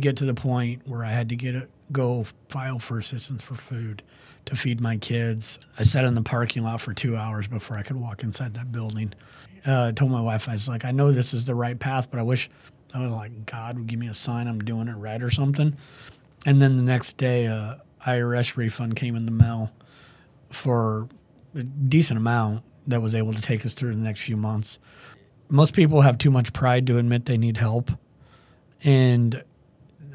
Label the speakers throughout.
Speaker 1: get to the point where I had to go file for assistance for food to feed my kids. I sat in the parking lot for 2 hours before I could walk inside that building. I told my wife, I was like, I know this is the right path, but I wish I was like, God would give me a sign I'm doing it right or something. And then the next day, IRS refund came in the mail for a decent amount that was able to take us through the next few months. Most people have too much pride to admit they need help. And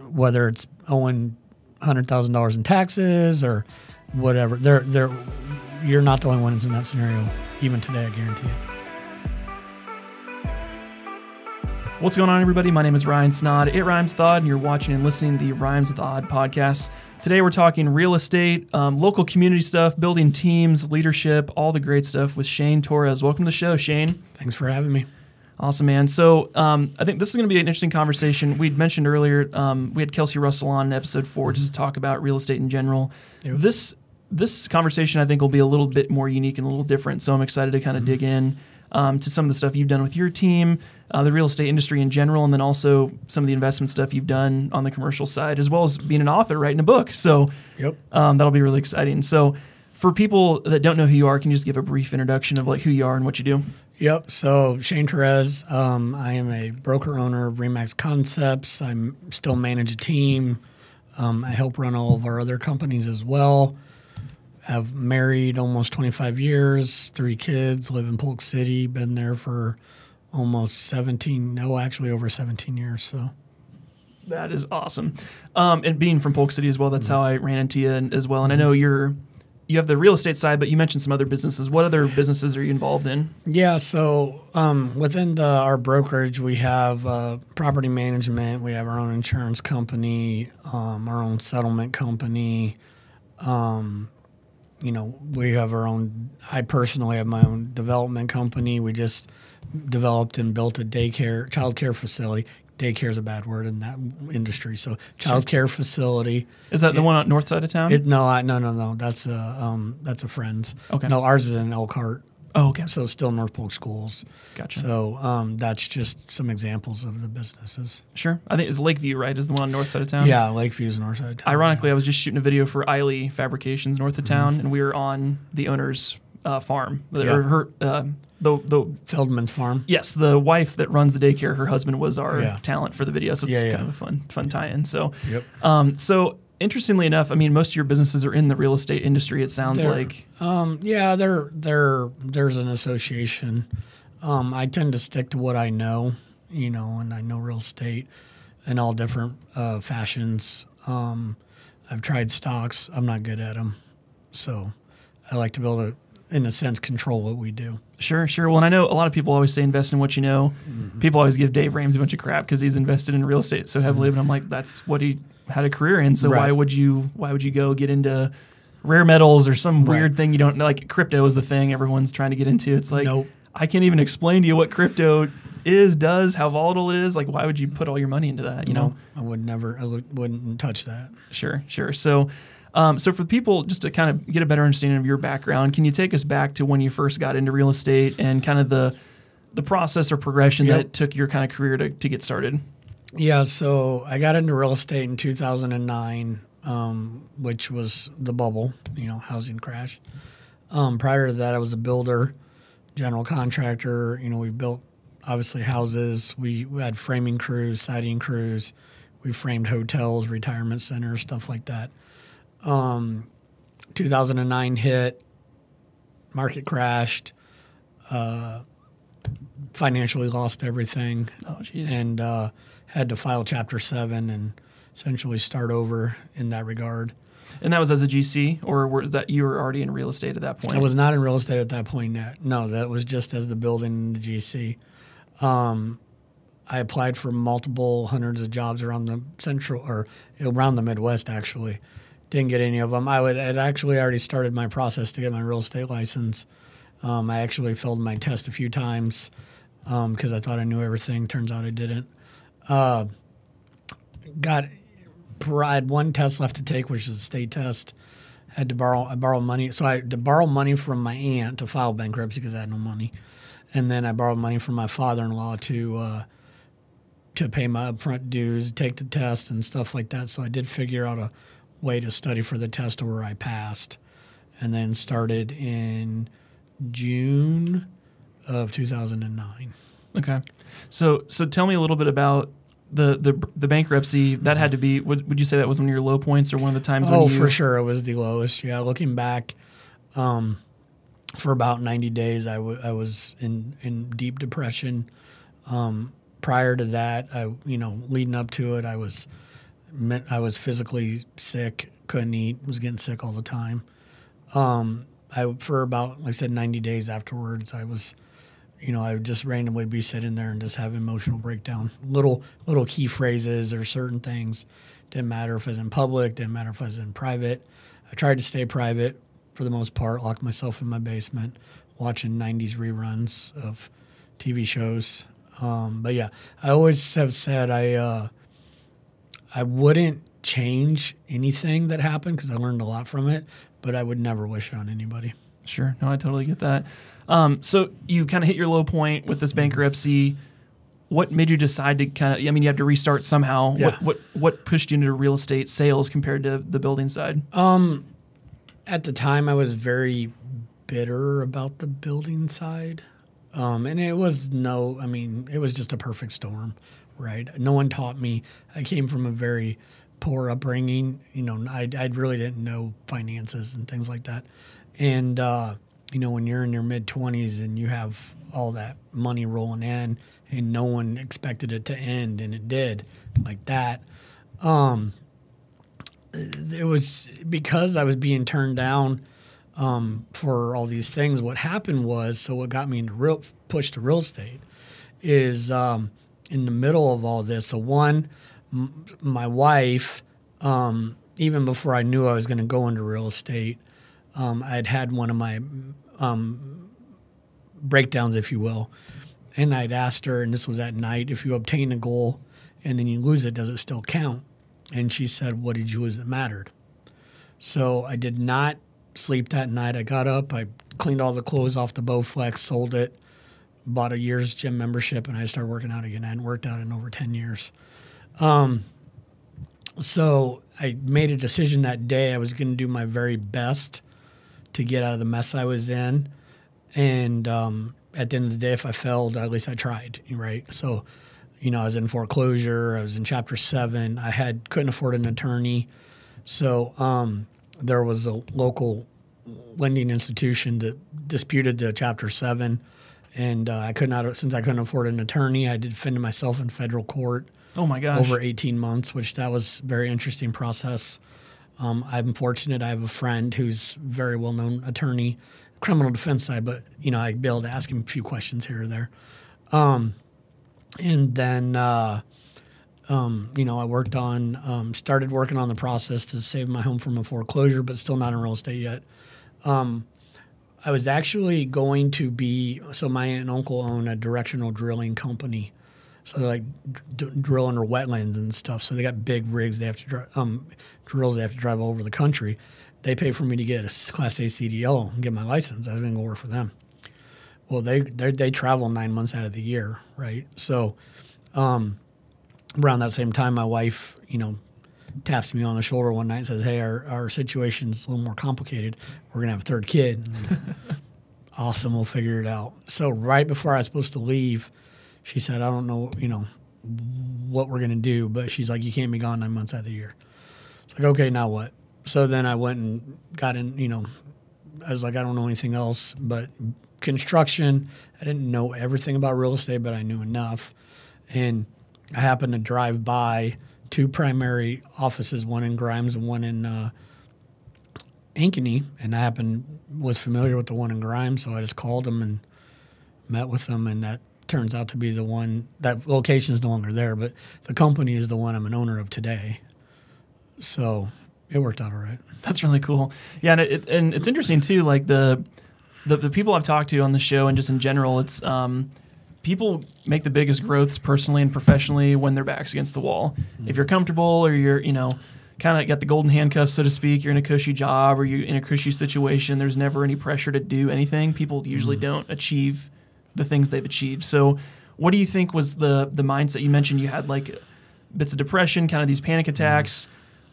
Speaker 1: whether it's owing $100,000 in taxes or whatever, you're not the only one that's in that scenario. Even today, I guarantee it.
Speaker 2: What's going on, everybody? My name is Ryan Snaadt. It Rhymes with Odd, and you're watching and listening to the Rhymes with Odd podcast. Today, we're talking real estate, local community stuff, building teams, leadership, all the great stuff with Shane Torres. Welcome to the show, Shane.
Speaker 1: Thanks for having me.
Speaker 2: Awesome, man. So I think this is going to be an interesting conversation. We'd mentioned earlier, we had Kelsey Russell on in episode 4 just to talk about real estate in general. Yep. This conversation, I think, will be a little bit more unique and a little different. So I'm excited to kind of dig in to some of the stuff you've done with your team, the real estate industry in general, and then also some of the investment stuff you've done on the commercial side, as well as being an author, writing a book. So that'll be really exciting. So for people that don't know who you are, can you just give a brief introduction of like who you are and what you do?
Speaker 1: Yep. So Shane Torres, I am a broker owner of Remax Concepts. I still manage a team. I help run all of our other companies as well. I've married almost 25 years, 3 kids, live in Polk City, been there for almost over 17 years. So
Speaker 2: that is awesome. And being from Polk City as well, that's how I ran into you as well. And I know you have the real estate side, but you mentioned some other businesses. What other businesses are you involved in? Yeah,
Speaker 1: so within our brokerage, we have property management. We have our own insurance company, our own settlement company. We have our own, I personally have my own development company. We just developed and built a child care facility. Daycare is a bad word in that industry. So child care facility.
Speaker 2: Is that the one on north side of town?
Speaker 1: No. That's a friend's.
Speaker 2: Okay.
Speaker 1: No, ours is in Elkhart.
Speaker 2: Oh, okay.
Speaker 1: So still North Polk Schools.
Speaker 2: Gotcha.
Speaker 1: So that's just some examples of the businesses.
Speaker 2: Sure. I think it's Lakeview, right? Is the one on north side of town?
Speaker 1: Yeah, Lakeview is north side of town.
Speaker 2: Ironically, I was just shooting a video for Eiley Fabrications north of town, and we were on the owner's farm. Or the
Speaker 1: Feldman's farm.
Speaker 2: Yes, the wife that runs the daycare, her husband was our talent for the video, so it's kind of a fun tie-in. So, so interestingly enough, I mean, most of your businesses are in the real estate industry. It sounds like.
Speaker 1: There's an association. I tend to stick to what I know, and I know real estate in all different fashions. I've tried stocks. I'm not good at them, so I like to be able to, in a sense, control what we do.
Speaker 2: Sure. Well, and I know a lot of people always say invest in what you know. Mm-hmm. People always give Dave Ramsey a bunch of crap because he's invested in real estate so heavily, but I'm like, that's what he had a career in. So why would you go get into rare metals or some weird thing you don't know? Like crypto is the thing everyone's trying to get into. It's like, I can't even explain to you what crypto does, how volatile it is. Like, why would you put all your money into that?
Speaker 1: I wouldn't touch that.
Speaker 2: Sure. So, so for people, just to kind of get a better understanding of your background, can you take us back to when you first got into real estate and kind of the process or progression that took your kind of career to get started?
Speaker 1: Yeah, so I got into real estate in 2009, which was the bubble, housing crash. Prior to that, I was a builder, general contractor. We built, obviously, houses. We had framing crews, siding crews. We framed hotels, retirement centers, stuff like that. 2009 hit, market crashed, financially lost everything.
Speaker 2: Oh, geez.
Speaker 1: And had to file Chapter 7 and essentially start over in that regard.
Speaker 2: And that was as a GC, or was that you were already in real estate at that point?
Speaker 1: I was not in real estate at that point yet. No, that was just as the building and the GC. I applied for hundreds of jobs around the Midwest, actually. Didn't get any of them. I had actually already started my process to get my real estate license. I actually failed my test a few times because I thought I knew everything. Turns out I didn't. I had one test left to take, which is a state test. I borrowed money. So I had to borrow money from my aunt to file bankruptcy because I had no money. And then I borrowed money from my father-in-law to to pay my upfront dues, take the test and stuff like that. So I did figure out a way to study for the test to where I passed, and then started in June of 2009.
Speaker 2: Okay. So tell me a little bit about the bankruptcy. That had to be, would you say that was one of your low points or one of the times when you...
Speaker 1: Oh, for sure. It was the lowest. Yeah. Looking back, for about 90 days, I was in deep depression. Prior to that, leading up to it, I was physically sick, couldn't eat, was getting sick all the time. For about, like I said, 90 days afterwards, I would just randomly be sitting there and just have emotional breakdown. Little key phrases or certain things. Didn't matter if I was in public, didn't matter if I was in private. I tried to stay private for the most part, locked myself in my basement, watching 90s reruns of TV shows. But yeah, I always have said I wouldn't change anything that happened because I learned a lot from it, but I would never wish it on anybody.
Speaker 2: Sure. No, I totally get that. So you kind of hit your low point with this bankruptcy. What made you decide to you have to restart somehow.
Speaker 1: Yeah.
Speaker 2: What pushed you into real estate sales compared to the building side?
Speaker 1: At the time, I was very bitter about the building side. And it was it was just a perfect storm, right? No one taught me. I came from a very poor upbringing. I really didn't know finances and things like that. And, when you're in your mid-20s and you have all that money rolling in and no one expected it to end, and it did like that, it was because I was being turned down for all these things. What happened was, so what got me into push to real estate is in the middle of all this. So one, my wife, even before I knew I was going to go into real estate, I'd had one of my breakdowns, if you will, and I'd asked her, and this was at night, if you obtain a goal and then you lose it, does it still count? And she said, what did you lose that mattered? So I did not sleep that night. I got up, I cleaned all the clothes off the Bowflex, sold it, bought a year's gym membership, and I started working out again. I hadn't worked out in over 10 years. So I made a decision that day I was going to do my very best to get out of the mess I was in. And at the end of the day, if I failed, at least I tried, right? So, I was in foreclosure. I was in Chapter 7. Couldn't afford an attorney. So there was a local lending institution that disputed the Chapter 7. And since I couldn't afford an attorney, I defended myself in federal court.
Speaker 2: Oh my gosh.
Speaker 1: Over 18 months, which that was a very interesting process. I'm fortunate. I have a friend who's a very well-known attorney, criminal defense side, but, I'd be able to ask him a few questions here or there. And then, I started working on the process to save my home from a foreclosure, but still not in real estate yet. I was actually going to so my aunt and uncle own a directional drilling company. So they're like drill under wetlands and stuff. So they got big rigs. They have to drills. They have to drive all over the country. They pay for me to get a Class A CDL and get my license. I was going to go work for them. Well, they travel 9 months out of the year, right? So around that same time, my wife, taps me on the shoulder one night and says, hey, our situation's a little more complicated. We're going to have a third kid. Awesome, we'll figure it out. So right before I was supposed to leave, she said, I don't know, what we're going to do, but she's like, you can't be gone 9 months out of the year. It's like, okay, now what? So then I went and got in, I was like, I don't know anything else but construction. I didn't know everything about real estate, but I knew enough. And I happened to drive by two primary offices, one in Grimes and one in Ankeny, and I was familiar with the one in Grimes, so I just called them and met with them, and that turns out to be the one. That location is no longer there, but the company is the one I'm an owner of today. So it worked out all right.
Speaker 2: That's really cool. Yeah, and it's interesting too. Like the people I've talked to on the show and just in general, it's people make the biggest growths personally and professionally when their back's against the wall. Mm-hmm. If you're comfortable or you're kind of got the golden handcuffs, so to speak, you're in a cushy job or you're in a cushy situation, there's never any pressure to do anything. People usually don't achieve the things they've achieved. So What do you think was the mindset? You mentioned you had like bits of depression, kind of these panic attacks.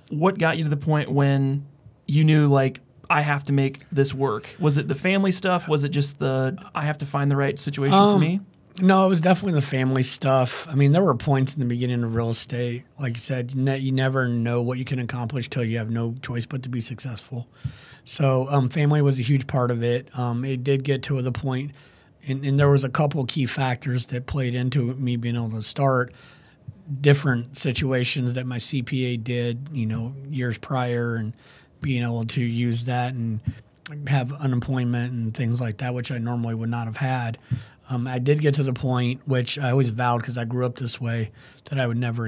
Speaker 2: What got you to the point when you knew like, I have to make this work? Was it the family stuff? Was it just I have to find the right situation for me?
Speaker 1: No, it was definitely the family stuff. I mean, there were points in the beginning of real estate, like you said, you never know what you can accomplish till you have no choice but to be successful. So family was a huge part of it. It did get to the point, and there was a couple key factors that played into me being able to start different situations that my CPA did, years prior, and being able to use that and have unemployment and things like that, which I normally would not have had. I did get to the point, which I always vowed because I grew up this way, that I would never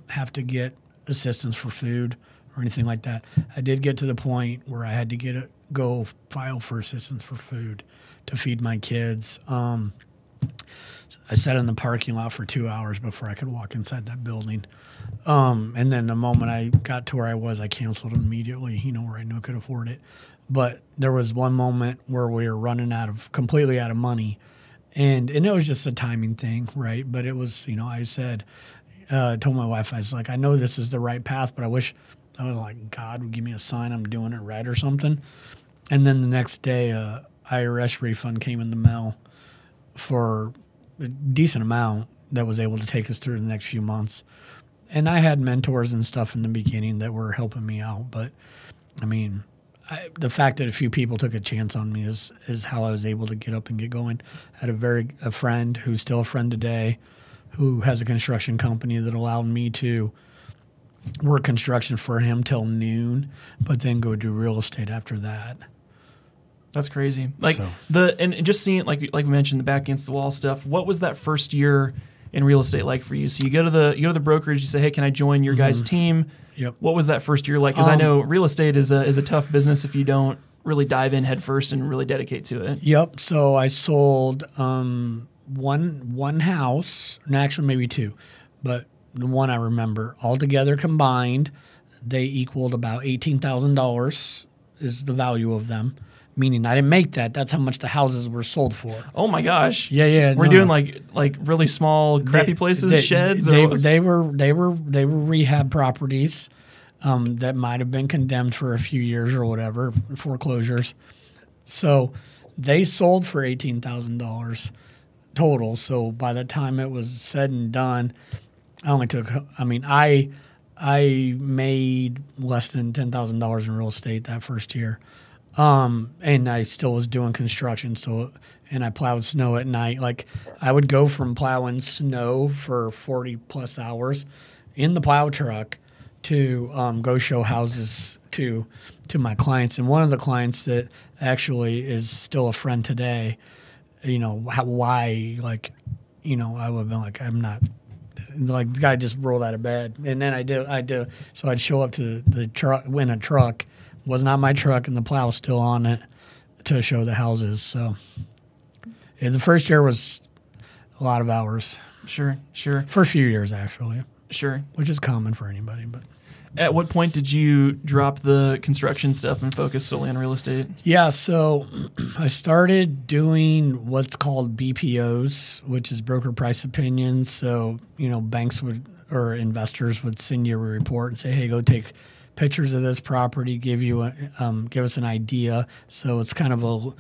Speaker 1: have to get assistance for food or anything like that. I did get to the point where I had to go file for assistance for food to feed my kids. I sat in the parking lot for 2 hours before I could walk inside that building. And then the moment I got to where I was, I canceled immediately, where I knew I could afford it. But there was one moment where we were running completely out of money. And it was just a timing thing, right? But it was, I told my wife, I was like, I know this is the right path, but I wish I was like, God would give me a sign I'm doing it right or something. And then the next day, IRS refund came in the mail for a decent amount that was able to take us through the next few months. And I had mentors and stuff in the beginning that were helping me out. But, I mean, the fact that a few people took a chance on me is how I was able to get up and get going. I had a friend who's still a friend today who has a construction company that allowed me to work construction for him till noon, but then go do real estate after that.
Speaker 2: That's crazy. And just seeing like we mentioned, the back against the wall stuff. What was that first year in real estate like for you? So you go to the brokerage, you say, hey, can I join your guys' team?
Speaker 1: Yep.
Speaker 2: What was that first year like? Because I know real estate is a tough business if you don't really dive in head first and really dedicate to it.
Speaker 1: Yep. So I sold one house, and actually maybe two, but the one I remember altogether combined, they equaled about $18,000 is the value of them. Meaning I didn't make that. That's how much the houses were sold for.
Speaker 2: Oh my gosh!
Speaker 1: Yeah.
Speaker 2: We're doing like really small, crappy places, sheds.
Speaker 1: They were rehab properties that might have been condemned for a few years or whatever, foreclosures. So they sold for $18,000 total. So by the time it was said and done, I made less than $10,000 in real estate that first year. And I still was doing construction. And I plowed snow at night. Like I would go from plowing snow for 40 plus hours in the plow truck to go show houses to my clients. And one of the clients that actually is still a friend today, I would have been like, I'm not, like the guy just rolled out of bed. And then I did. So I'd show up to the truck, in a truck. Was not my truck, and the plow was still on it to show the houses. So the first year was a lot of hours.
Speaker 2: Sure.
Speaker 1: For a few years, actually.
Speaker 2: Sure.
Speaker 1: Which is common for anybody. But
Speaker 2: at what point did you drop the construction stuff and focus solely on real estate? Yeah,
Speaker 1: so I started doing what's called BPOs, which is broker price opinions. So, banks or investors would send you a report and say, hey, go take pictures of this property, give us an idea. So it's kind of a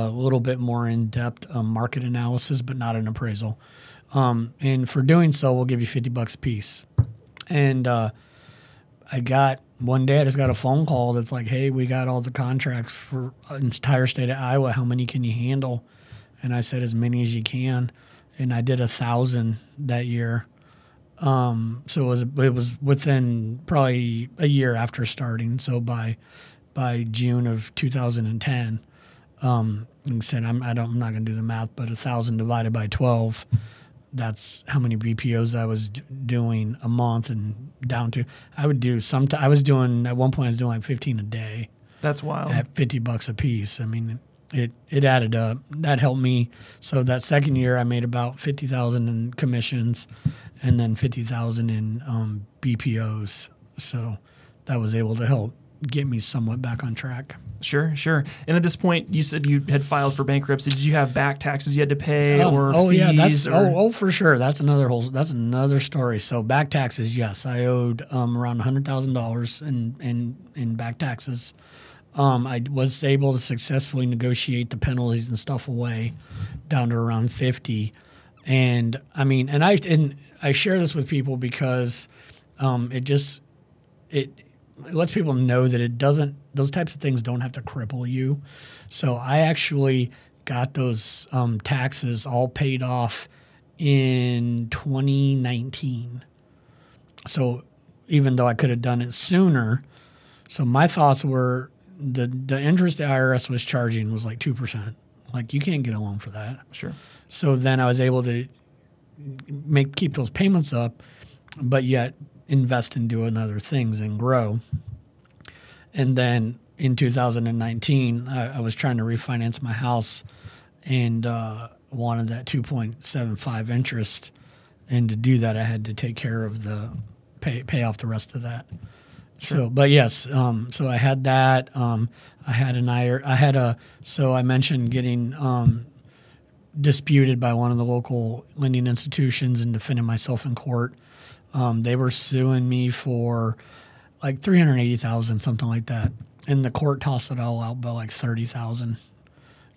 Speaker 1: little bit more in-depth market analysis, but not an appraisal. And for doing so, we'll give you $50 a piece. And one day I just got a phone call that's like, hey, we got all the contracts for an entire state of Iowa. How many can you handle? And I said, as many as you can. And I did 1,000 that year. So it was within probably a year after starting. So by June of 2010, like I said, I'm not going to do the math, but 1,000 divided by 12, that's how many BPOs I was doing a month, and down to at one point I was doing like 15 a day.
Speaker 2: That's wild.
Speaker 1: At $50 a piece. I mean, it added up. That helped me. So that second year I made about 50,000 in commissions, and then 50,000 in BPOs. So that was able to help get me somewhat back on track.
Speaker 2: Sure, sure. And at this point, you said you had filed for bankruptcy. Did you have back taxes you had to pay or fees?
Speaker 1: Yeah, for sure. That's another story. So back taxes, yes, I owed around $100,000 in back taxes. I was able to successfully negotiate the penalties and stuff away down to around 50. And I mean, and I share this with people because it lets people know that those types of things don't have to cripple you. So I actually got those taxes all paid off in 2019. So even though I could have done it sooner, so my thoughts were the interest the IRS was charging was like 2%. Like, you can't get a loan for that.
Speaker 2: Sure.
Speaker 1: So then I was able to keep those payments up, but yet invest in doing other things and grow. And then in 2019, I was trying to refinance my house and wanted that 2.75 interest. And to do that, I had to take care of pay off the rest of that. Sure. So, but yes, so I had that. So I mentioned getting disputed by one of the local lending institutions and defending myself in court. They were suing me for like $380,000, something like that, and the court tossed it all out by like $30,000.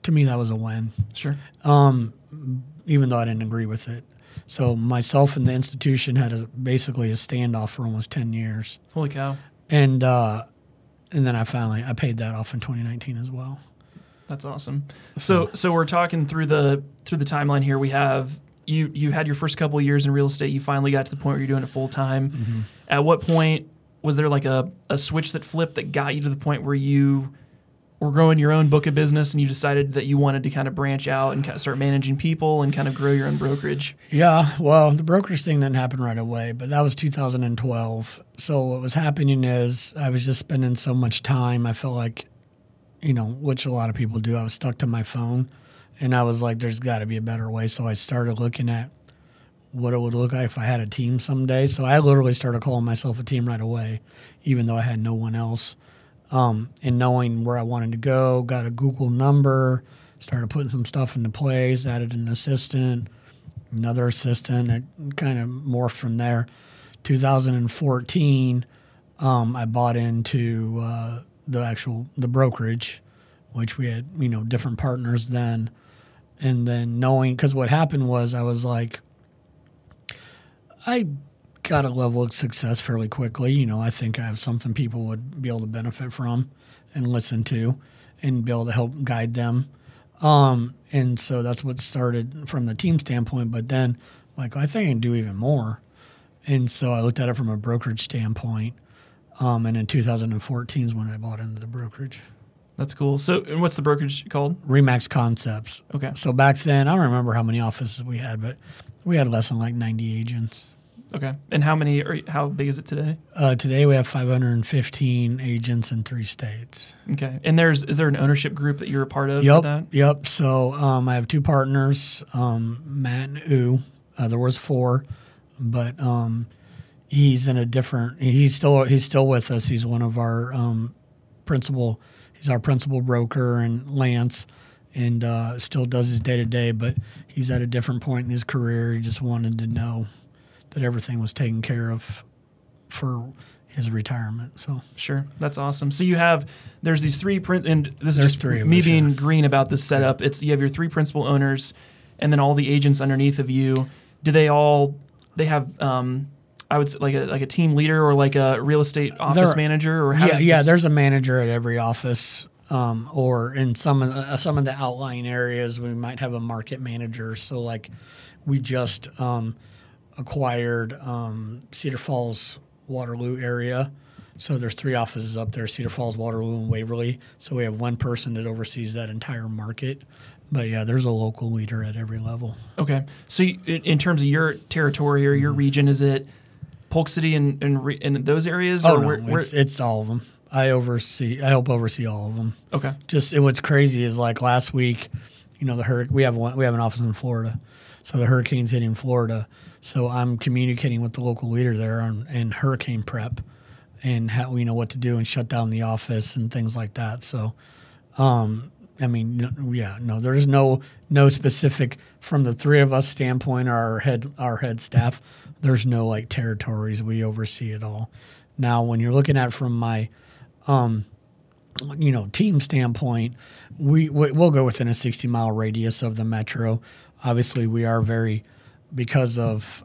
Speaker 1: To me, that was a win.
Speaker 2: Sure.
Speaker 1: Even though I didn't agree with it. So myself and the institution had basically a standoff for almost 10 years.
Speaker 2: Holy cow.
Speaker 1: And then I paid that off in 2019 as well.
Speaker 2: That's awesome. So we're talking through the timeline here. We have you had your first couple of years in real estate. You finally got to the point where you're doing it full time. Mm-hmm. At what point was there like a switch that flipped that got you to the point where you were growing your own book of business and you decided that you wanted to kind of branch out and kind of start managing people and kind of grow your own brokerage?
Speaker 1: Yeah, well, the brokerage thing didn't happen right away, but that was 2012. So what was happening is I was just spending so much time. I felt like, which a lot of people do, I was stuck to my phone. And I was like, there's got to be a better way. So I started looking at what it would look like if I had a team someday. So I literally started calling myself a team right away, even though I had no one else. And knowing where I wanted to go, got a Google number, started putting some stuff into place, added an assistant, another assistant. It kind of morphed from there. 2014, I bought into the brokerage, which we had, different partners then. And then because what happened was I was like, I got a level of success fairly quickly. I think I have something people would be able to benefit from and listen to and be able to help guide them. And so that's what started from the team standpoint. But then, like, I think I can do even more. And so I looked at it from a brokerage standpoint. And in 2014 is when I bought into the brokerage.
Speaker 2: That's cool. So, and what's the brokerage called?
Speaker 1: Remax Concepts.
Speaker 2: Okay.
Speaker 1: So back then, I don't remember how many offices we had, but we had less than like 90 agents.
Speaker 2: Okay. And how big is it today?
Speaker 1: Today we have 515 agents in 3 states.
Speaker 2: Okay. And is there an ownership group that you're a part of
Speaker 1: for
Speaker 2: that?
Speaker 1: Yep. So I have 2 partners, Matt and U. There was 4, but he's still with us. He's one of our he's our principal broker, and Lance, and still does his day-to-day, but he's at a different point in his career. He just wanted to know that everything was taken care of for his retirement. So
Speaker 2: sure, that's awesome. So there's these 3 and this
Speaker 1: there's
Speaker 2: is just
Speaker 1: 3
Speaker 2: me being green about this setup. Yeah. You have your 3 principal owners, and then all the agents underneath of you. Do they have I would say like a team leader or like a real estate office manager, or
Speaker 1: there's a manager at every office, or in some of the outlying areas we might have a market manager. So like we just acquired Cedar Falls, Waterloo area. So there's 3 offices up there: Cedar Falls, Waterloo, and Waverly. So we have one person that oversees that entire market. But yeah, there's a local leader at every level. Okay.
Speaker 2: So in terms of your territory or your region, is it Polk City and those areas?
Speaker 1: Oh, no, it's all of them. I help oversee all of them.
Speaker 2: Okay.
Speaker 1: What's crazy is like last week, we have an office in Florida, so the hurricane's hitting Florida. So I'm communicating with the local leader there and hurricane prep, and how what to do and shut down the office and things like that. So, I mean, yeah, no, there's no specific from the three of us standpoint, or our head staff. There's no like territories. We oversee it all. Now, when you're looking at it from my, team standpoint, we'll go within a 60-mile radius of the metro. Obviously, we are because of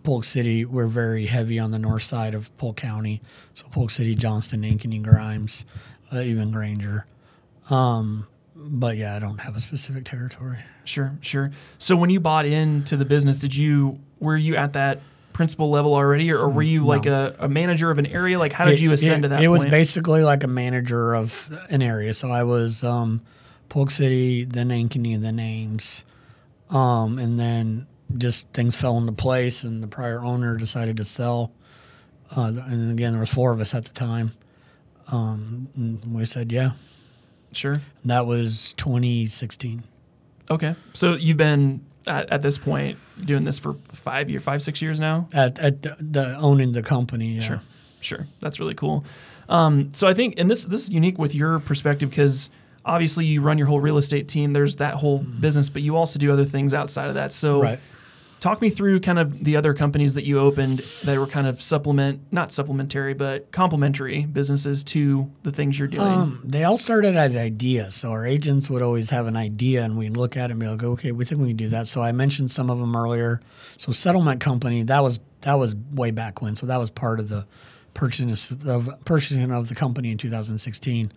Speaker 1: Polk City, we're very heavy on the north side of Polk County. So Polk City, Johnston, Ankeny, Grimes, even Granger. But yeah, I don't have a specific territory.
Speaker 2: Sure. So when you bought into the business, were you at that principal level already, or were you like a manager of an area? Like, how did you ascend to that point?
Speaker 1: It was basically like a manager of an area. So I was Polk City, then Ankeny, then Ames, and then just things fell into place, and the prior owner decided to sell. And again, there was 4 of us at the time. And we said, yeah.
Speaker 2: Sure.
Speaker 1: And that was 2016.
Speaker 2: Okay. So you've been at this point doing this for 5, 6 years now?
Speaker 1: At the owning the company, yeah.
Speaker 2: Sure. That's really cool. So I think, and this is unique with your perspective, because obviously you run your whole real estate team. There's that whole business, but you also do other things outside of that. So talk me through kind of the other companies that you opened that were kind of not supplementary, but complementary businesses to the things you're doing.
Speaker 1: They all started as ideas. So our agents would always have an idea, and we'd look at it and be like, okay, we think we can do that. So I mentioned some of them earlier. So Settlement Company, that was way back when. So that was part of the purchasing of the company in 2016.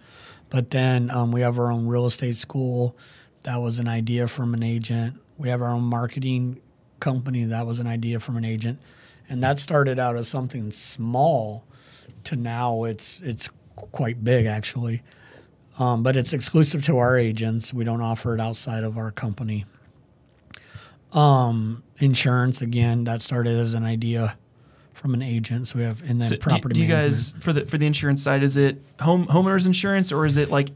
Speaker 1: But then we have our own real estate school. That was an idea from an agent. We have our own marketing company. That was an idea from an agent. And that started out as something small to now it's quite big, actually. But it's exclusive to our agents. We don't offer it outside of our company. Insurance, again, that started as an idea from an agent. So we have, and then property
Speaker 2: do you
Speaker 1: management.
Speaker 2: guys, for the insurance side, is it homeowners insurance, or is it like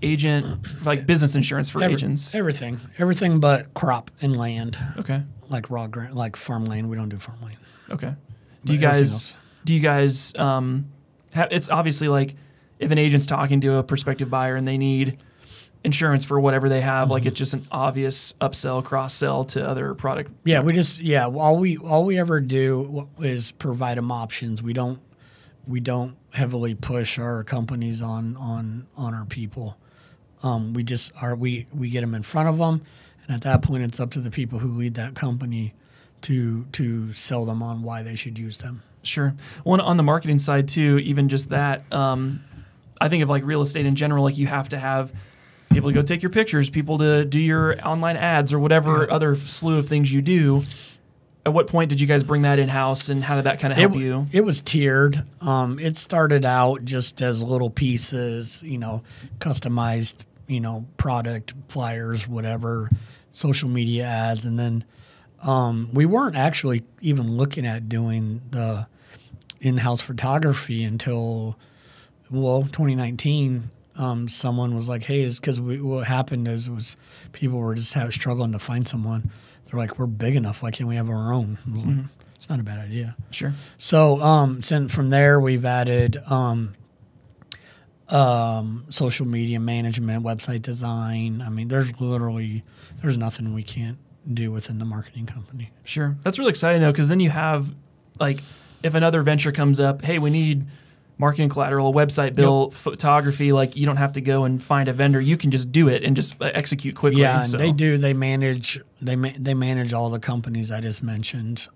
Speaker 2: like business insurance for agents?
Speaker 1: Everything but crop and land.
Speaker 2: Okay.
Speaker 1: Like like farmland. We don't do farmland.
Speaker 2: Okay. Do you guys, it's obviously like if an agent's talking to a prospective buyer and they need insurance for whatever they have, like it's just an obvious upsell, cross-sell to other product.
Speaker 1: Yeah, all we ever do is provide them options. We don't heavily push our companies on our people. We get them in front of them, and at that point it's up to the people who lead that company to sell them on why they should use them.
Speaker 2: Sure. Well, on the marketing side too, even just that, I think of like real estate in general, like you have to have people to go take your pictures, people to do your online ads or whatever other slew of things you do. At what point did you guys bring that in-house, and how did that kind of help you?
Speaker 1: It was tiered. It started out just as little pieces, customized, product flyers, whatever, social media ads. And then we weren't actually even looking at doing the in-house photography until, 2019. Someone was like, hey, because what happened is people were just struggling to find someone. They're like, we're big enough. Why can't we have our own? I was like, it's not a bad idea.
Speaker 2: Sure.
Speaker 1: So from there, we've added social media management, website design. I mean, there's nothing we can't do within the marketing company.
Speaker 2: Sure. That's really exciting, though, because then you have, like, if another venture comes up, hey, we need marketing collateral, website build, photography, like you don't have to go and find a vendor. You can just do it and just execute quickly.
Speaker 1: Yeah, and they do. They manage all the companies I just mentioned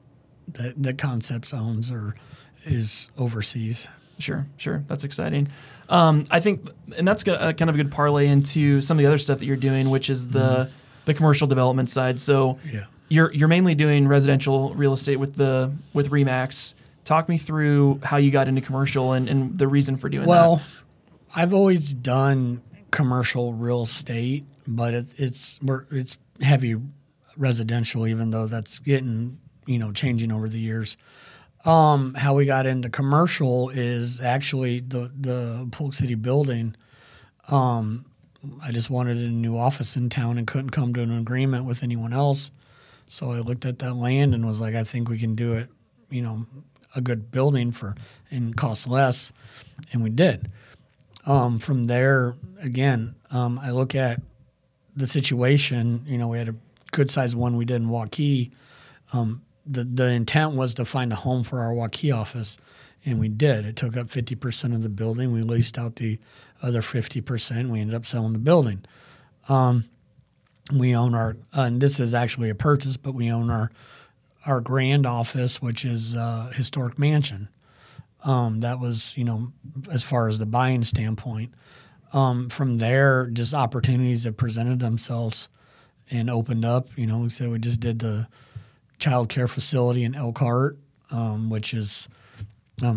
Speaker 1: that Concepts owns or is overseas.
Speaker 2: Sure. That's exciting. I think, and that's kind of a good parlay into some of the other stuff that you're doing, which is the commercial development side. So you're mainly doing residential real estate with RE/MAX. Talk me through how you got into commercial and the reason for doing that.
Speaker 1: Well, I've always done commercial real estate, but it's heavy residential, even though that's getting, changing over the years. How we got into commercial is actually the Polk City building. I just wanted a new office in town and couldn't come to an agreement with anyone else. So I looked at that land and was like, I think we can do it, a good building and cost less, and we did. From there, again, I look at the situation. We had a good sized one we did in Waukee. The intent was to find a home for our Waukee office, and we did. It took up 50% of the building. We leased out the other 50%. We ended up selling the building. We own our, and this is actually a purchase, but we own our grand office, which is a historic mansion. That was, as far as the buying standpoint. From there, just opportunities have presented themselves and opened up. We said we just did the child care facility in Elkhart, which is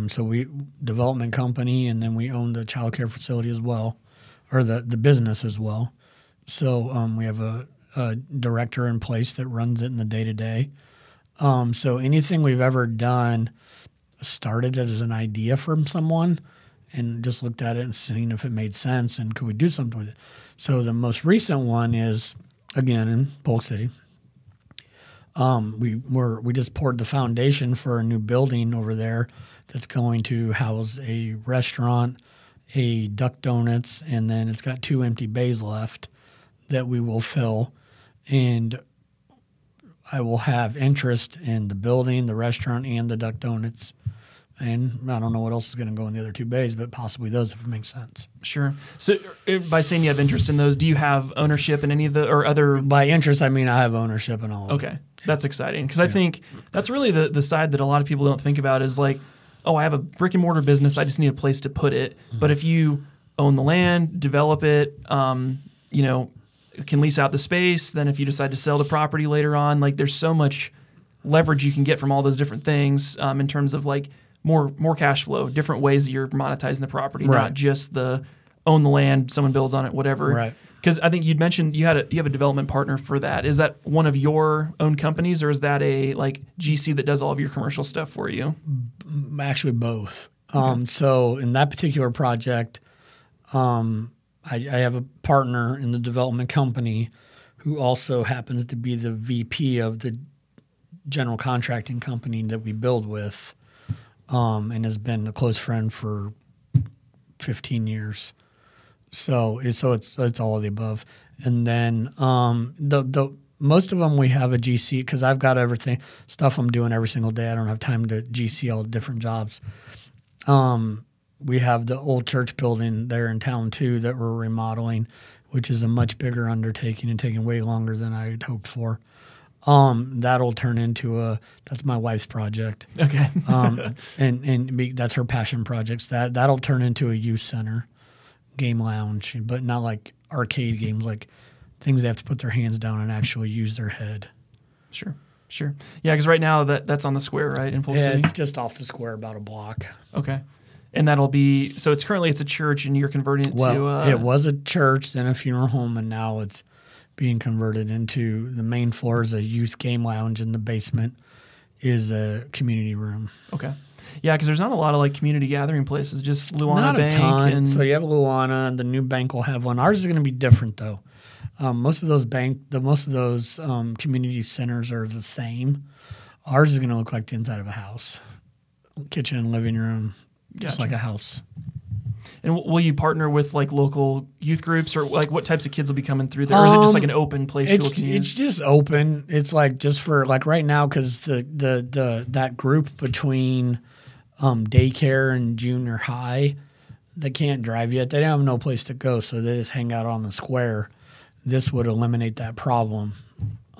Speaker 1: so we development company, and then we own the child care facility as well, or the business as well. So we have a director in place that runs it in the day-to-day. So anything we've ever done started as an idea from someone and just looked at it and seen if it made sense and could we do something with it. So the most recent one is, again, in Polk City. We just poured the foundation for a new building over there that's going to house a restaurant, a Duck Donuts, and then it's got 2 empty bays left that we will fill. And I will have interest in the building, the restaurant, and the Duck Donuts. And I don't know what else is going to go in the other 2 bays, but possibly those if it makes sense.
Speaker 2: Sure. So by saying you have interest in those, do you have ownership in any of the or other?
Speaker 1: By interest, I mean I have ownership in all of
Speaker 2: them. Okay. That's exciting because I think that's really the side that a lot of people don't think about is like, oh, I have a brick and mortar business. I just need a place to put it. Mm-hmm. But if you own the land, develop it, can lease out the space, then if you decide to sell the property later on, like there's so much leverage you can get from all those different things in terms of like more cash flow, different ways that you're monetizing the property, not just the own the land, someone builds on it, whatever.
Speaker 1: Right.
Speaker 2: Because I think you'd mentioned you have a development partner for that. Is that one of your own companies, or is that a like GC that does all of your commercial stuff for you?
Speaker 1: Actually, both. Okay. So in that particular project, I have a partner in the development company who also happens to be the VP of the general contracting company that we build with, and has been a close friend for 15 years. So it's all of the above. And then the most of them we have a GC because I've got everything stuff I'm doing every single day. I don't have time to GC all the different jobs. We have the old church building there in town too that we're remodeling, which is a much bigger undertaking and taking way longer than I had hoped for. That'll turn into that's my wife's project.
Speaker 2: Okay.
Speaker 1: and that's her passion projects. That'll turn into a youth center, game lounge, but not like arcade games, like things they have to put their hands down and actually use their head.
Speaker 2: Sure. Yeah, because right now that's on the square, right, in Polk City?
Speaker 1: It's just off the square, about a block.
Speaker 2: Okay. And that'll be, so it's currently it's a church and you're converting it to...
Speaker 1: it was a church, then a funeral home, and now it's being converted into the main floor is a youth game lounge, and the basement is a community room.
Speaker 2: Okay. Yeah, because there's not a lot of like community gathering places, just Luana
Speaker 1: not
Speaker 2: Bank.
Speaker 1: A ton.
Speaker 2: And
Speaker 1: so you have Luana, and the new bank will have one. Ours is going to be different though. Most of those community centers are the same. Ours is going to look like the inside of a house, kitchen, living room, just like a house.
Speaker 2: And will you partner with like local youth groups, or like what types of kids will be coming through there? Or is it just like an open place people can use?
Speaker 1: It's just open. It's like just for like right now because that group between daycare and junior high, they can't drive yet. They don't have no place to go, so they just hang out on the square. This would eliminate that problem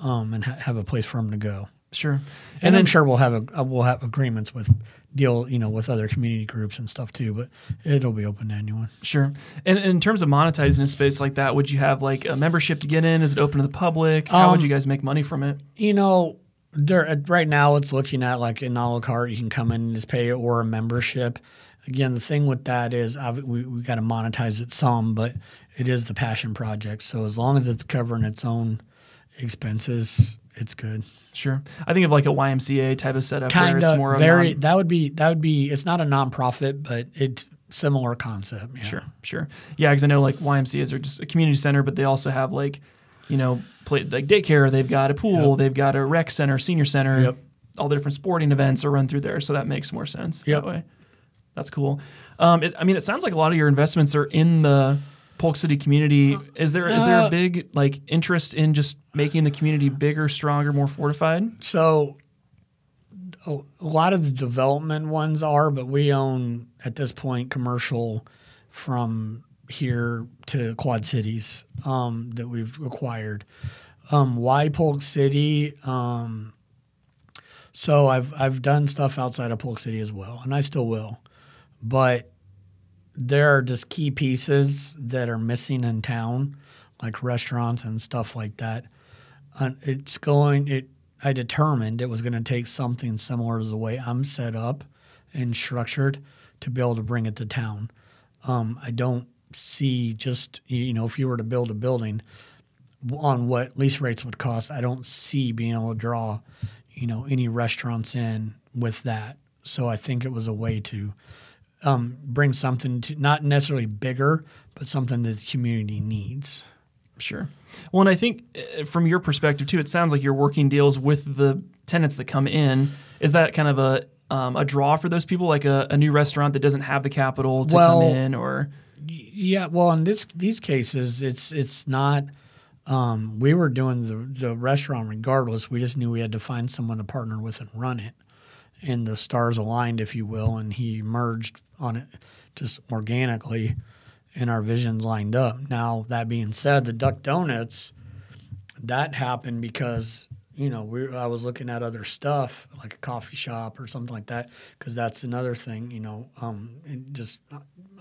Speaker 1: and have a place for them to go.
Speaker 2: Sure.
Speaker 1: And then sure we'll have agreements with with other community groups and stuff too, but it'll be open to anyone.
Speaker 2: Sure. And in terms of monetizing a space like that, would you have like a membership to get in? Is it open to the public? How would you guys make money from it?
Speaker 1: Right now it's looking at like an a la carte, you can come in and just pay, or a membership. Again, the thing with that is we got to monetize it some, but it is the passion project. So as long as it's covering its own expenses, it's good.
Speaker 2: Sure. I think of like a YMCA type of setup where it's more
Speaker 1: very that would be it's not a nonprofit, but it's similar concept. Yeah.
Speaker 2: Sure. Yeah, because I know like YMCAs are just a community center, but they also have like, like daycare, they've got a pool, they've got a rec center, senior center. all the different sporting events are run through there. So that makes more sense that way. That's cool. It sounds like a lot of your investments are in the Polk City community. Is there a big like interest in just making the community bigger, stronger, more fortified?
Speaker 1: So a lot of the development ones are, but we own at this point commercial from here to Quad Cities that we've acquired. Why Polk City? So I've done stuff outside of Polk City as well, and I still will. But there are just key pieces that are missing in town, like restaurants and stuff like that. I determined it was going to take something similar to the way I'm set up and structured to be able to bring it to town. I don't see just, if you were to build a building on what lease rates would cost, I don't see being able to draw, any restaurants in with that. So I think it was a way to bring something to not necessarily bigger, but something that the community needs.
Speaker 2: Sure. Well, and I think from your perspective too, it sounds like you're working deals with the tenants that come in. Is that kind of a draw for those people, like a new restaurant that doesn't have the capital to come in, or?
Speaker 1: Yeah. Well, in these cases, it's not. We were doing the restaurant regardless. We just knew we had to find someone to partner with and run it, and the stars aligned, if you will, and he emerged on it just organically. And our visions lined up. Now, that being said, the Duck Donuts, that happened because, I was looking at other stuff, like a coffee shop or something like that, because that's another thing, just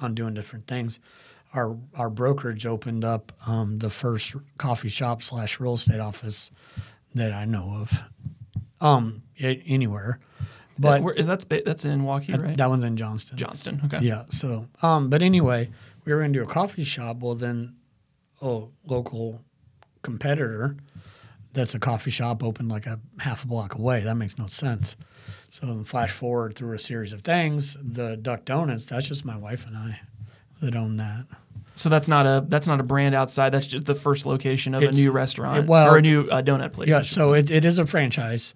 Speaker 1: on doing different things. Our brokerage opened up the first coffee shop / real estate office that I know of anywhere. But
Speaker 2: that's in Waukee, right?
Speaker 1: That one's in Johnston.
Speaker 2: Johnston, okay.
Speaker 1: Yeah. So, but anyway, we were going to do a coffee shop. Well, then a local competitor that's a coffee shop opened like a half a block away. That makes no sense. So then flash forward through a series of things. The Duck Donuts, that's just my wife and I that own that.
Speaker 2: So that's not a brand outside. That's just the first location of a new restaurant or a new donut place.
Speaker 1: Yeah, so it is a franchise.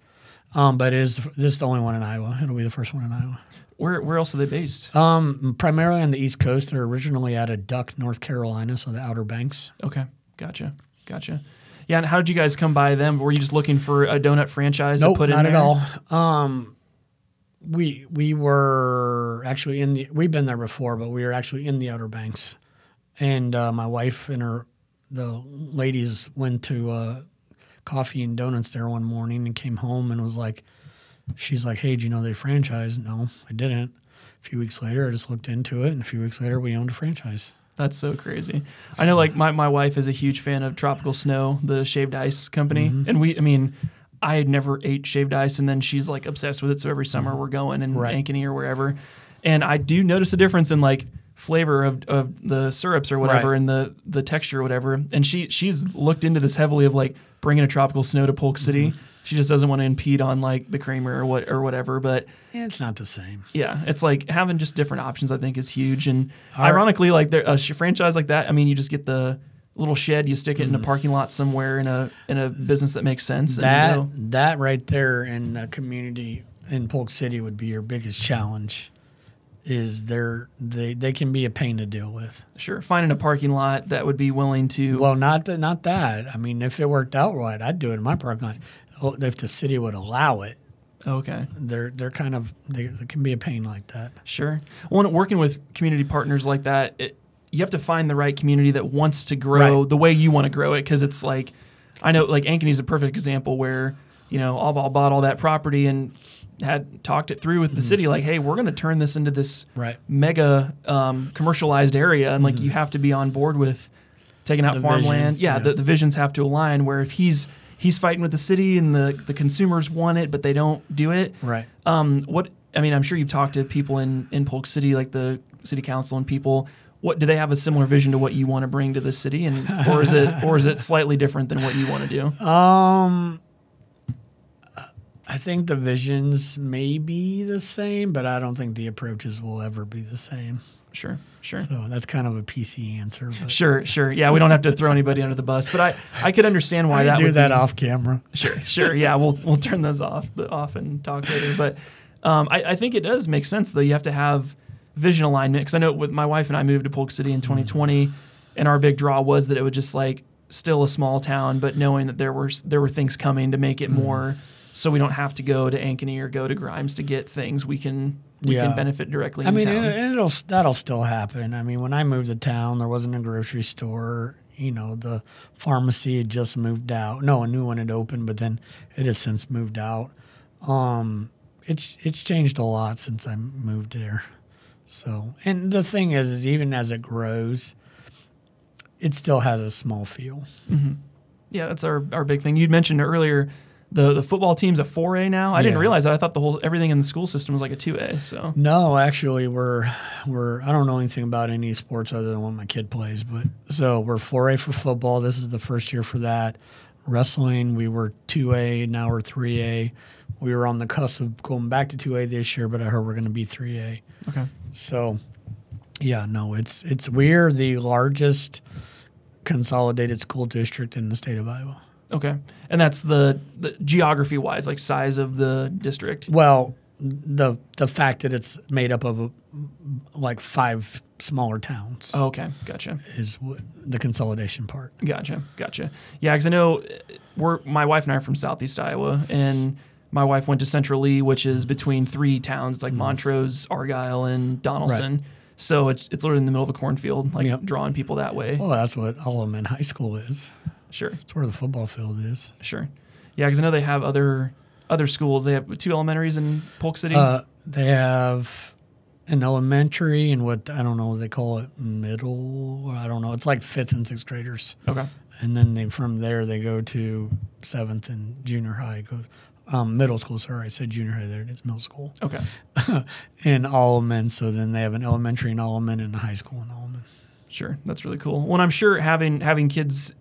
Speaker 1: But this is the only one in Iowa. It'll be the first one in Iowa.
Speaker 2: Where else are they based?
Speaker 1: Primarily on the East Coast. They're originally out of Duck, North Carolina, so the Outer Banks.
Speaker 2: Okay, gotcha. Yeah, and how did you guys come by them? Were you just looking for a donut franchise to put in there?
Speaker 1: Nope, not at all. We were actually we've been there before, but we were actually in the Outer Banks. And my wife and the ladies went to coffee and donuts there one morning and came home and was like, she's like, hey, do you know they franchised? No, I didn't. A few weeks later, I just looked into it, and a few weeks later, we owned a franchise.
Speaker 2: That's so crazy. I know, like, my wife is a huge fan of Tropical Snow, the shaved ice company. Mm-hmm. And I had never ate shaved ice, and then she's, like, obsessed with it, so every summer we're going in Ankeny or wherever. And I do notice a difference in, like, flavor of the syrups or whatever and the texture or whatever. And she's looked into this heavily of, like, bringing a Tropical Snow to Polk City. Mm-hmm. She just doesn't want to impede on like the creamer or whatever, but
Speaker 1: it's not the same.
Speaker 2: Yeah, it's like having just different options. I think is huge, and ironically, like a franchise like that. I mean, you just get the little shed, you stick it in a parking lot somewhere in a business that makes sense.
Speaker 1: That right there in a community in Polk City would be your biggest challenge. Is they can be a pain to deal with.
Speaker 2: Sure, finding a parking lot that would be willing to.
Speaker 1: Well, not that. I mean, if it worked out right, I'd do it in my parking lot. If the city would allow it.
Speaker 2: Okay.
Speaker 1: They can be a pain like that.
Speaker 2: Sure. Well, working with community partners like that, you have to find the right community that wants to grow the way you want to grow it. Because it's like, I know, like Ankeny is a perfect example where All bought all that property and had talked it through with the city, like, hey, we're going to turn this into this mega commercialized area, and like you have to be on board with taking out farmland. The visions have to align. Where if he's fighting with the city and the consumers want it, but they don't do it. Right. I'm sure you've talked to people in Polk City, like the city council and people. What do they have a similar vision to what you want to bring to the city, or is it slightly different than what you want to do?
Speaker 1: I think the visions may be the same, but I don't think the approaches will ever be the same.
Speaker 2: Sure.
Speaker 1: So that's kind of a PC answer. But
Speaker 2: Sure. Yeah, we don't have to throw anybody under the bus, but I could understand why that
Speaker 1: do
Speaker 2: would
Speaker 1: that
Speaker 2: be,
Speaker 1: off camera.
Speaker 2: Sure. Yeah, we'll turn those off and talk later. But I think it does make sense, though. You have to have vision alignment, because I know with my wife and I moved to Polk City in 2020, and our big draw was that it would just like still a small town, but knowing that there were things coming to make it more, so we don't have to go to Ankeny or go to Grimes to get things. We can benefit directly in town.
Speaker 1: That'll still happen. I mean, when I moved to town, there wasn't a grocery store. You know, the pharmacy had just moved out. No, a new one had opened, but then it has since moved out. It's changed a lot since I moved there. So, and the thing is even as it grows, it still has a small feel.
Speaker 2: Mm-hmm. Yeah, that's our big thing. You'd mentioned earlier the football team's a 4A now. I didn't realize that. I thought everything in the school system was like a 2A. So
Speaker 1: no, actually, we're I don't know anything about any sports other than what my kid plays, but so we're 4A for football. This is the first year for that. Wrestling, we were 2A, now we're 3A. We were on the cusp of going back to 2A this year, but I heard we're going to be 3A.
Speaker 2: Okay.
Speaker 1: So, yeah, no, we're the largest consolidated school district in the state of Iowa.
Speaker 2: Okay. And that's the geography-wise, like size of the district?
Speaker 1: Well, the fact that it's made up of like 5 smaller towns.
Speaker 2: Oh, okay. Gotcha.
Speaker 1: Is the consolidation part.
Speaker 2: Gotcha. Yeah, because I know my wife and I are from Southeast Iowa, and my wife went to Central Lee, which is between 3 towns like Montrose, Argyle, and Donaldson. Right. So it's literally in the middle of a cornfield, like drawing people that way.
Speaker 1: Well, that's what Alleman High School is.
Speaker 2: Sure.
Speaker 1: It's where the football field is.
Speaker 2: Sure. Yeah, because I know they have other schools. They have 2 elementaries in Polk City.
Speaker 1: They have an elementary and what I don't know they call it middle. I don't know. It's like 5th and 6th graders.
Speaker 2: Okay.
Speaker 1: And then from there they go to 7th and junior high. Middle school. Sorry, I said junior high there. It's middle school.
Speaker 2: Okay.
Speaker 1: And Alleman. So then they have an elementary in Alleman and a high school in Alleman.
Speaker 2: Sure, that's really cool. Well, I'm sure having kids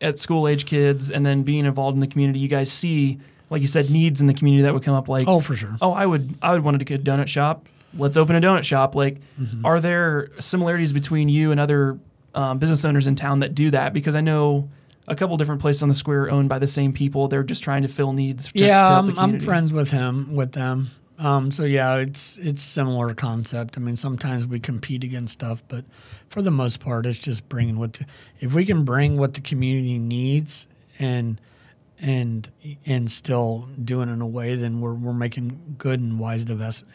Speaker 2: at school age kids and then being involved in the community, you guys see, like you said, needs in the community that would come up. Like,
Speaker 1: oh, for sure.
Speaker 2: Oh, I would want a good donut shop. Let's open a donut shop. Like, are there similarities between you and other business owners in town that do that? Because I know a couple different places on the square are owned by the same people. They're just trying to fill needs. To help the community.
Speaker 1: I'm friends with them. So yeah, it's similar concept. I mean, sometimes we compete against stuff, but for the most part, it's just bringing if we can bring what the community needs and still do it in a way, then we're making good and wise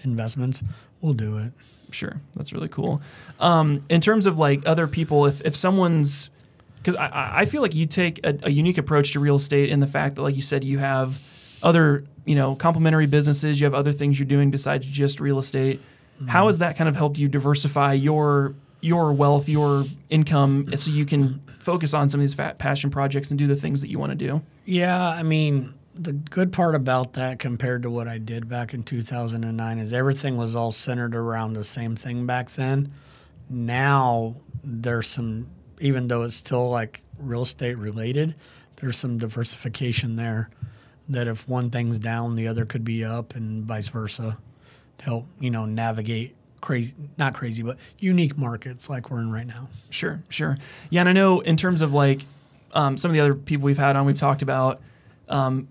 Speaker 1: investments. We'll do it.
Speaker 2: Sure, that's really cool. In terms of like other people, if someone's, because I feel like you take a unique approach to real estate in the fact that, like you said, you have other complementary businesses, you have other things you're doing besides just real estate. How has that kind of helped you diversify your wealth, your income, so you can focus on some of these passion projects and do the things that you want to do?
Speaker 1: Yeah, I mean, the good part about that compared to what I did back in 2009 is everything was all centered around the same thing back then. Now there's some, even though it's still like real estate related, there's some diversification there that if one thing's down, the other could be up and vice versa to help, navigate not crazy, but unique markets like we're in right now.
Speaker 2: Sure. Yeah, and I know in terms of like some of the other people we've had on, we've talked about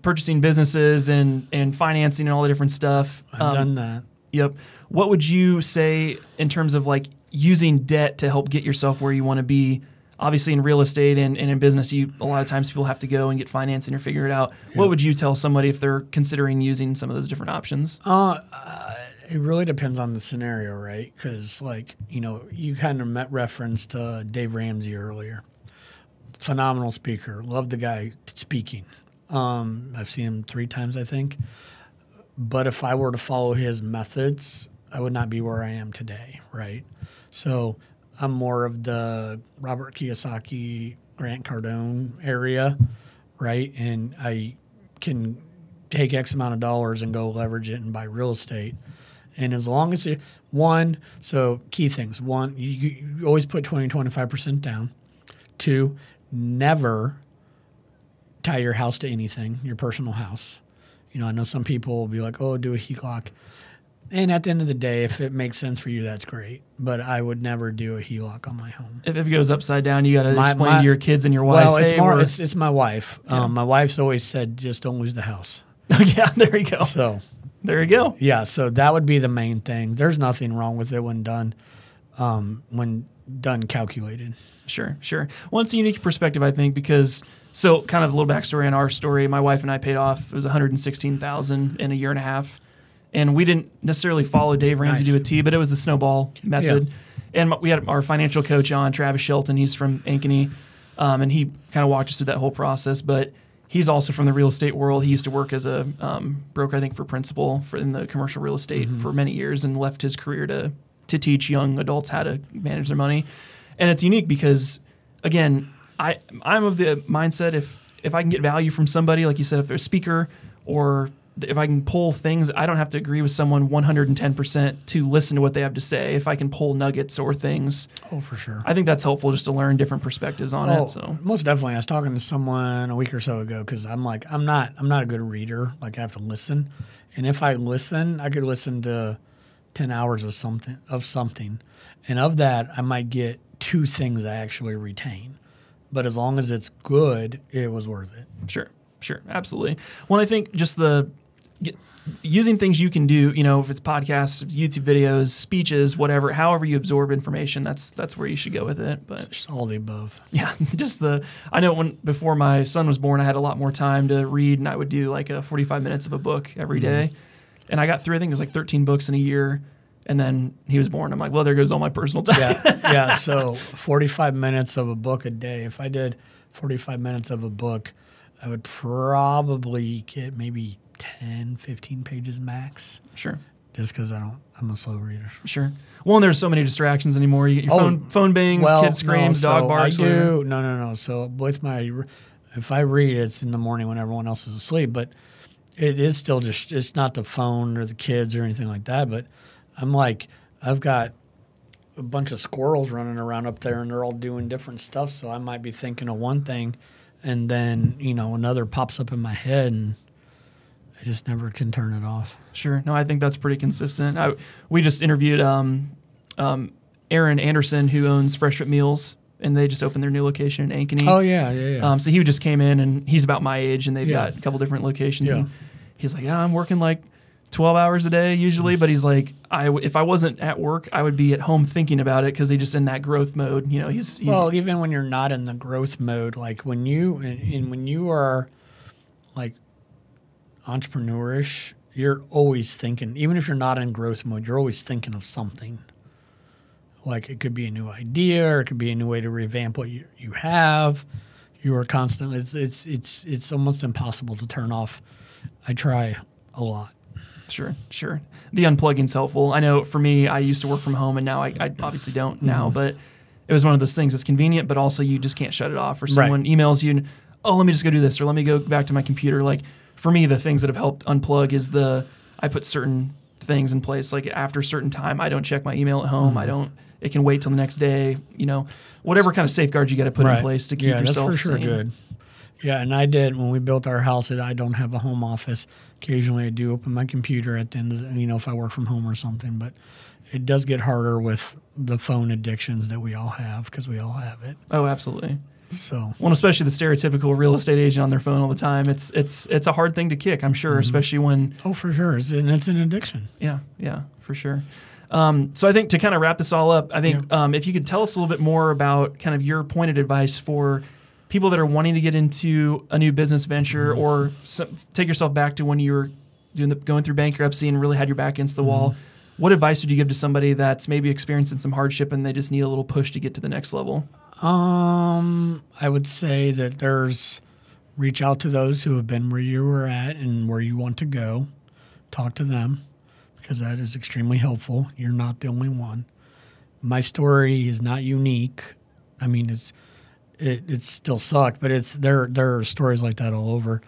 Speaker 2: purchasing businesses and financing and all the different stuff.
Speaker 1: I've done that.
Speaker 2: Yep. What would you say in terms of like using debt to help get yourself where you want to be? Obviously, in real estate and in business, a lot of times people have to go and get financing or figure it out. Yep. What would you tell somebody if they're considering using some of those different options?
Speaker 1: It really depends on the scenario, right? Because, you kind of referenced Dave Ramsey earlier. Phenomenal speaker. Love the guy speaking. I've seen him 3 times, I think. But if I were to follow his methods, I would not be where I am today, right? So I'm more of the Robert Kiyosaki, Grant Cardone area, right? And I can take X amount of dollars and go leverage it and buy real estate. And as long as so key things. 1, you always put 20-25% down. 2, never tie your house to anything, your personal house. I know some people will be like, oh, do a HELOC. And at the end of the day, if it makes sense for you, that's great. But I would never do a HELOC on my home.
Speaker 2: If it goes upside down, you got to explain to your kids and your wife.
Speaker 1: Well,
Speaker 2: hey,
Speaker 1: it's my wife.
Speaker 2: Yeah.
Speaker 1: My wife's always said, just don't lose the house.
Speaker 2: Yeah, there you go.
Speaker 1: So
Speaker 2: there you go.
Speaker 1: Yeah, so that would be the main thing. There's nothing wrong with it when done calculated.
Speaker 2: Sure. Well, it's a unique perspective, I think, because so kind of a little backstory on our story. My wife and I paid off, it was $116,000 in a year and a half. And we didn't necessarily follow Dave Ramsey to a T, but it was the snowball method. Yeah. And we had our financial coach on, Travis Shelton. He's from Ankeny, and he kind of walked us through that whole process. But he's also from the real estate world. He used to work as a broker, I think, for Principal in the commercial real estate for many years, and left his career to teach young adults how to manage their money. And it's unique because, again, I'm of the mindset if I can get value from somebody, like you said, if they're a speaker or if I can pull things, I don't have to agree with someone 110% to listen to what they have to say. If I can pull nuggets or things.
Speaker 1: Oh, for sure.
Speaker 2: I think that's helpful just to learn different perspectives on it. So
Speaker 1: most definitely. I was talking to someone a week or so ago because I'm not a good reader. Like I have to listen. And if I listen, I could listen to 10 hours of something. And of that, I might get 2 things I actually retain. But as long as it's good, it was worth it.
Speaker 2: Sure, absolutely. Well, I think just using things you can do, if it's podcasts, YouTube videos, speeches, whatever, however you absorb information, that's where you should go with it. But
Speaker 1: it's all the above.
Speaker 2: Yeah, I know before my son was born, I had a lot more time to read, and I would do like 45 minutes of a book every day. And I got through, I think it was like 13 books in a year. And then he was born. I'm like, well, there goes all my personal time.
Speaker 1: Yeah. So 45 minutes of a book a day. If I did 45 minutes of a book, I would probably get maybe 10, 15 pages max.
Speaker 2: Sure.
Speaker 1: Just because I'm a slow reader.
Speaker 2: Sure. Well, and there's so many distractions anymore. You get your phone bangs, kid screams, dog barks.
Speaker 1: No. So if I read, it's in the morning when everyone else is asleep. But it is still it's not the phone or the kids or anything like that. But I've got a bunch of squirrels running around up there, and they're all doing different stuff. So I might be thinking of one thing, and then another pops up in my head, and I just never can turn it off.
Speaker 2: Sure. No, I think that's pretty consistent. We just interviewed Aaron Anderson, who owns Fresh Trip Meals, and they just opened their new location in Ankeny.
Speaker 1: Oh yeah.
Speaker 2: So he just came in, and he's about my age, and they've got a couple different locations.
Speaker 1: Yeah.
Speaker 2: And he's like, I'm working like 12 hours a day usually, but he's like, if I wasn't at work, I would be at home thinking about it because he's just in that growth mode. He's
Speaker 1: well, even when you're not in the growth mode, like when you are like entrepreneurish, you're always thinking. Even if you're not in growth mode, you're always thinking of something. Like it could be a new idea, or it could be a new way to revamp what you have. You are constantly. It's almost impossible to turn off. I try a lot.
Speaker 2: Sure. The unplugging's helpful. I know for me, I used to work from home, and now I obviously don't now, but it was one of those things that's convenient, but also you just can't shut it off. Or someone emails you, and, let me just go do this, or let me go back to my computer. Like for me, the things that have helped unplug is I put certain things in place. Like after a certain time, I don't check my email at home. It can wait till the next day. Whatever kind of safeguards you got to put in place to keep yourself
Speaker 1: that's for sure
Speaker 2: sane.
Speaker 1: Good. Yeah, and I did when we built our house. I don't have a home office. Occasionally, I do open my computer at the end of if I work from home or something. But it does get harder with the phone addictions that we all have because we all have it.
Speaker 2: Oh, absolutely.
Speaker 1: So,
Speaker 2: well, especially the stereotypical real estate agent on their phone all the time. It's a hard thing to kick, I'm sure, especially when.
Speaker 1: Oh, for sure, it's an addiction.
Speaker 2: Yeah, for sure. So I think to kind of wrap this all up, I think if you could tell us a little bit more about kind of your pointed advice for people that are wanting to get into a new business venture, or take yourself back to when you were going through bankruptcy and really had your back against the wall. What advice would you give to somebody that's maybe experiencing some hardship and they just need a little push to get to the next level?
Speaker 1: I would say that reach out to those who have been where you were at and where you want to go. Talk to them because that is extremely helpful. You're not the only one. My story is not unique. I mean, it still sucked, but there are stories like that all over.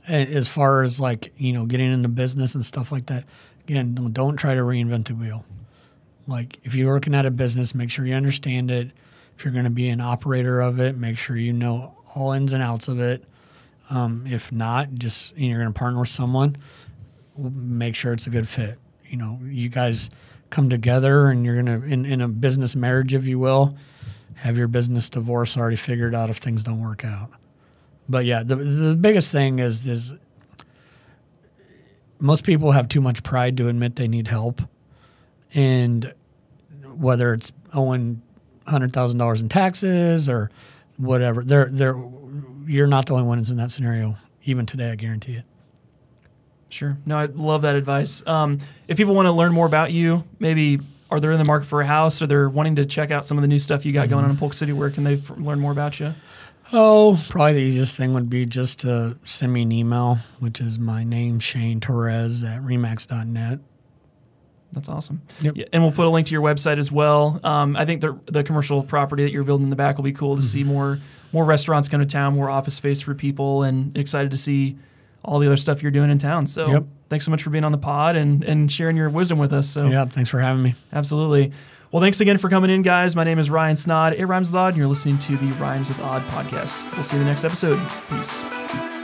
Speaker 1: As far as getting into business and stuff like that, again, don't try to reinvent the wheel. Like if you're looking at a business, make sure you understand it. If you're going to be an operator of it, make sure you know all ins and outs of it. If not, just you're going to partner with someone. make sure it's a good fit. You know, you guys come together and you're going to, in a business marriage, if you will, have your business divorce already figured out if things don't work out. But yeah, the biggest thing is most people have too much pride to admit they need help. And whether it's owing $100,000 in taxes or whatever, you're not the only one that's in that scenario. Even today, I guarantee it.
Speaker 2: Sure. No, I love that advice. If people want to learn more about you, maybe are they in the market for a house, or they're wanting to check out some of the new stuff you got going on in Polk City, where can they learn more about you?
Speaker 1: Oh, probably the easiest thing would be just to send me an email, which is my name, Shane Torres @remax.net.
Speaker 2: That's awesome.
Speaker 1: Yep.
Speaker 2: Yeah, and we'll put a link to your website as well. I think the commercial property that you're building in the back will be cool to see more restaurants come to town, more office space for people, and excited to see all the other stuff you're doing in town. So Thanks so much for being on the pod and sharing your wisdom with us. So
Speaker 1: thanks for having me.
Speaker 2: Absolutely. Well, thanks again for coming in, guys. My name is Ryan Snaadt. It rhymes with odd, and you're listening to the Rhymes with Odd podcast. We'll see you in the next episode. Peace.